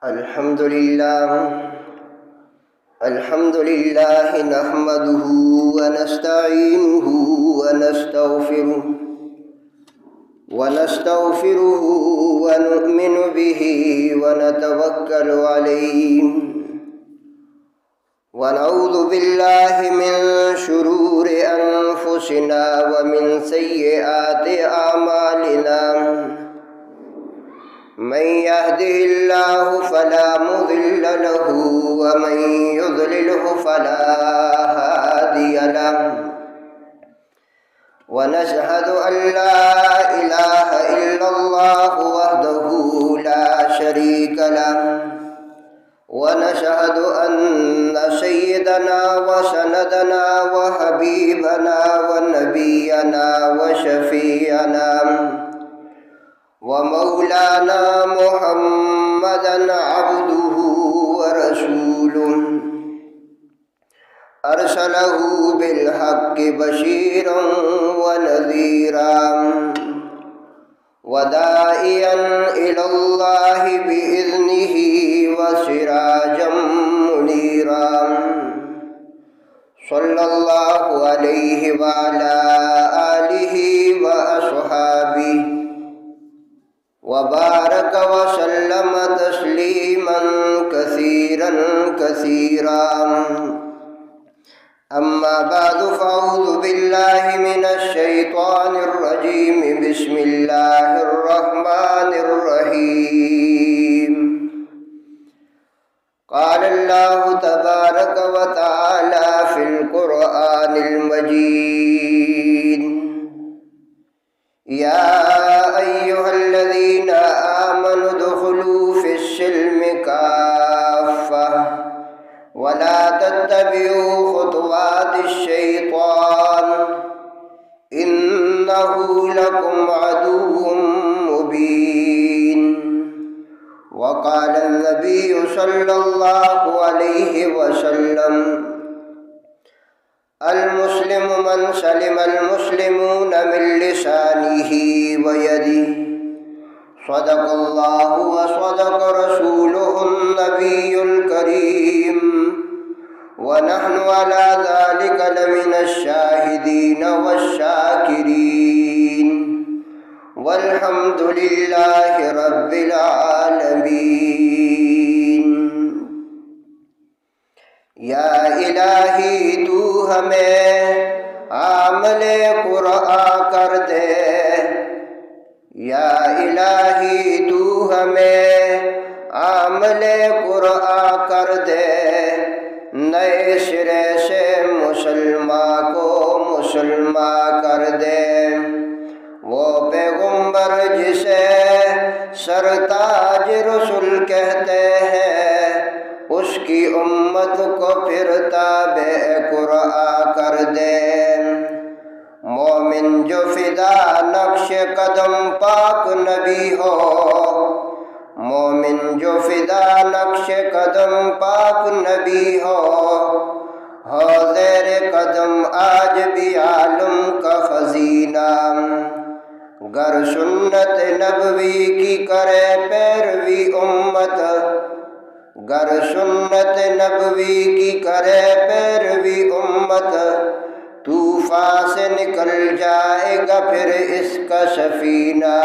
अल्हम्दुलिल्लाह नहमदुहु व नस्तईनुहु व नस्तगफिरुहु व नु'मिनु बिही व नतवक्कलु अलैहि व नऊज़ु बिल्लाहि मिन शुरूरि अनफुसिना व मिन सय्यिआति अमालिना मन यहदिहिल्लाहु फला मुदिल्ल लहु व मन युद्लिलहु फला हादिय लहु व नशहदु अन ला इलाहा इल्लल्लाहु वहदहु ला शरीक लहु व नशहदु अन्न सय्यदना व सनदना व हबीबना व नबियना व शफीअना व मौलाना मुहम्मदन अब्दुहु व रसूलुहु अरसलहु बिलहक्कि बशीरन व नज़ीरा व दाइयन इलल्लाहि बिइज़्निहि व सिराजम मुनीरा सल्लल्लाहु अलैहि व अला आलिहि व अस्हाबिहि व बारक व सल्लम तस्लीमन कसीरन कसीरा अम्मा बादु फ़अऊज़ु बिल्लाहि मिनश शैतानिर रजीम बिस्मिल्लाहिर रहमानिर रहीम क़ाल अल्लाहु तबारक व तआला फ़िल क़ुरआनिल मजीद या अय्युहल्लज़ीना आमनु दुख़ुलू फ़िस्सिल्मि काफ़्फ़ा वला तत्तबिऊ ख़ुतवातिश्शैतान इन्नहु लकुम अदुव्वुम मुबीन वक़ाल अन्नबिय्यु सल्लल्लाहु अलैहि वसल्लम अल-मुस्लिमु मन सलिमल मुस्लिमून मिन लिसानिही व यदिही सदक़ल्लाहु व सदक़ रसूलुहुन नबियुल करीम व नहनु अला ज़ालिका लमिनश शाहिदीन वश्शाकिरीन वल्हम्दुलिल्लाहि रब्बिल आलमीन। या इलाही तू हमें आमले कुरआन कर दे, या इलाही तू हमें आमले कुरआन कर दे, नए सिरे से मुसलमान को मुसलमान कर दे। वो पैगंबर जिसे सरताज रसूल कहते हैं, उसकी उम्मत को फिर ताबे कुरआन कर दे। मोमिन जो फिदा नक्श कदम पाक नबी हो, मोमिन जो फिदा नक्श कदम पाक नबी हो ज़ेर कदम आज भी आलम का खजीना। गर सुन्नत नबवी की करे पैरवी उम्मत, गर सुन्नत नबवी की करे पैरवी उम्मत, तूफान से निकल जाएगा फिर इसका सफीना।